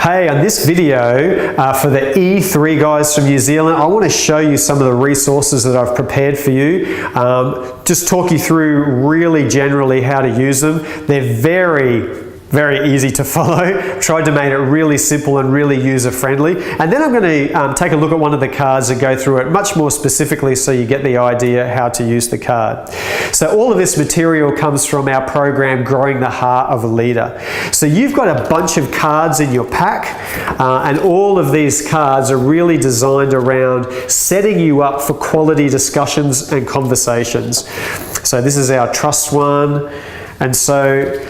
Hey, on this video for the E3 guys from New Zealand, I want to show you some of the resources that I've prepared for you. Just talk you through really generally how to use them. They're very easy to follow. Tried to make it really simple and really user-friendly. And then I'm going to take a look at one of the cards and go through it much more specifically so you get the idea how to use the card. So all of this material comes from our program, Growing the Heart of a Leader. So you've got a bunch of cards in your pack, and all of these cards are really designed around setting you up for quality discussions and conversations. So this is our trust one. And so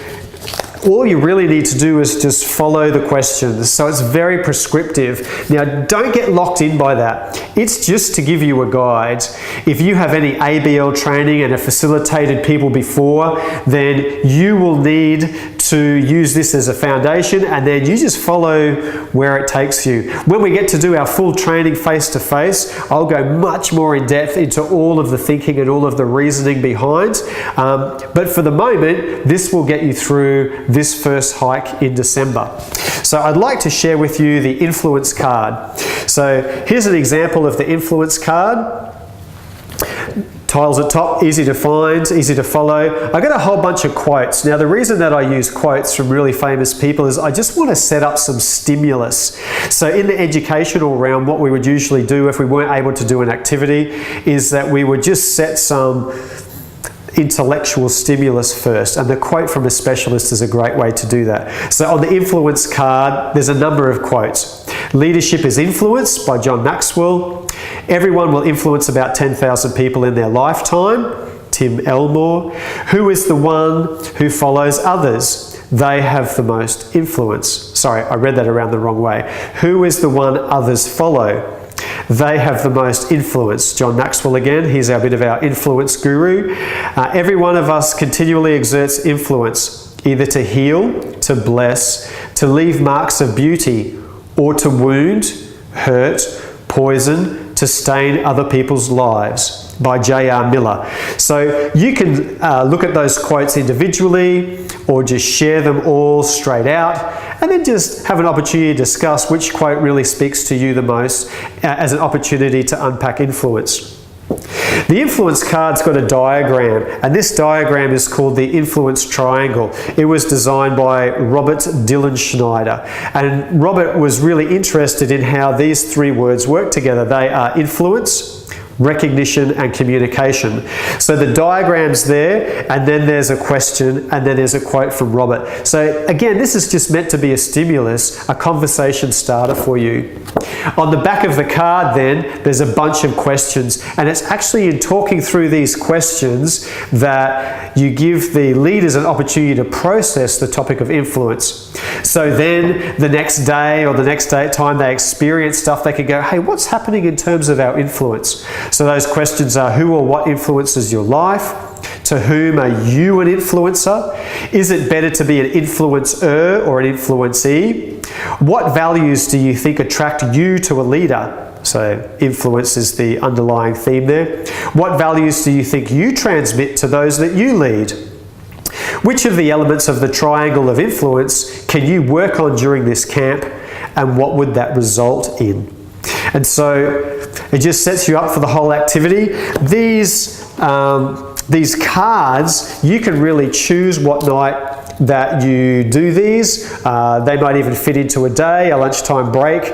all you really need to do is just follow the questions. So it's very prescriptive. Now, don't get locked in by that. It's just to give you a guide. If you have any ABL training and have facilitated people before, then you will need to use this as a foundation, and then you just follow where it takes you. When we get to do our full training face-to-face, I'll go much more in depth into all of the thinking and all of the reasoning behind. But for the moment, this will get you through this first hike in December. So I'd like to share with you the influence card. So here's an example of the influence card. Tiles at top, easy to find, easy to follow. I got a whole bunch of quotes. Now the reason that I use quotes from really famous people is I just want to set up some stimulus. So in the educational realm, what we would usually do if we weren't able to do an activity is that we would just set some intellectual stimulus first, and the quote from a specialist is a great way to do that. So on the influence card, there's a number of quotes. Leadership is influence by John Maxwell. Everyone will influence about 10,000 people in their lifetime, Tim Elmore. Who is the one who follows others? They have the most influence. Sorry, I read that around the wrong way. Who is the one others follow? They have the most influence. John Maxwell again, he's a bit of our influence guru. Every one of us continually exerts influence, either to heal, to bless, to leave marks of beauty, or to wound, hurt, poison, to stain other people's lives, by J.R. Miller. So you can look at those quotes individually or just share them all straight out, and then just have an opportunity to discuss which quote really speaks to you the most as an opportunity to unpack influence. The influence card's got a diagram, and this diagram is called the influence triangle. It was designed by Robert Dylan Schneider, and Robert was really interested in how these three words work together. They are influence, recognition, and communication. So the diagram's there, and then there's a question, and then there's a quote from Robert. So again, this is just meant to be a stimulus, a conversation starter for you. On the back of the card then, there's a bunch of questions, and it's actually in talking through these questions that you give the leaders an opportunity to process the topic of influence. So then the next day or the next time they experience stuff, they can go, hey, what's happening in terms of our influence? So those questions are, who or what influences your life? To whom are you an influencer? Is it better to be an influencer or an influencee? What values do you think attract you to a leader? So influence is the underlying theme there. What values do you think you transmit to those that you lead? Which of the elements of the triangle of influence can you work on during this camp, and what would that result in? And so it just sets you up for the whole activity. These cards, you can really choose what night that you do these. They might even fit into a day, a lunchtime break.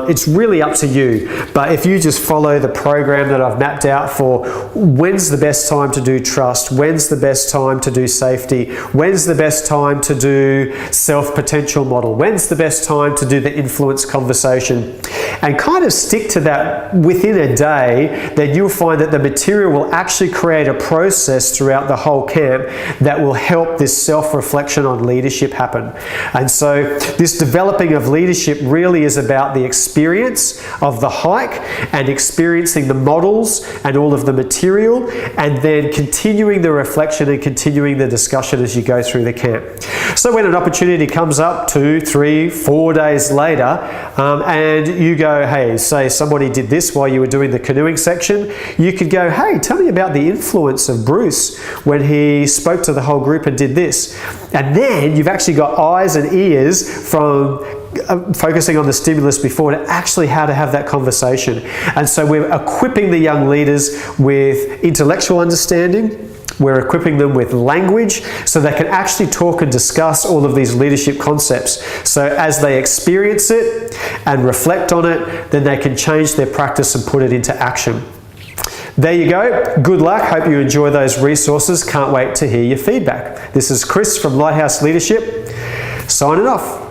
It's really up to you. But if you just follow the program that I've mapped out for when's the best time to do trust, when's the best time to do safety, when's the best time to do self-potential model, when's the best time to do the influence conversation, and kind of stick to that within a day, then you'll find that the material will actually create a process throughout the whole camp that will help this self-reflection on leadership happen. And so this developing of leadership really is about the experience of the hike and experiencing the models and all of the material, and then continuing the reflection and continuing the discussion as you go through the camp. So when an opportunity comes up 2, 3, 4 days later, and you go, hey, say somebody did this while you were doing the canoeing section, you could go, hey, tell me about the influence of Bruce when he spoke to the whole group and did this. And then you've actually got eyes and ears from focusing on the stimulus before, to actually how to have that conversation. And so we're equipping the young leaders with intellectual understanding. We're equipping them with language so they can actually talk and discuss all of these leadership concepts. So as they experience it and reflect on it, then they can change their practice and put it into action. There you go. Good luck. Hope you enjoy those resources. Can't wait to hear your feedback. This is Chris from Lighthouse Leadership, signing off.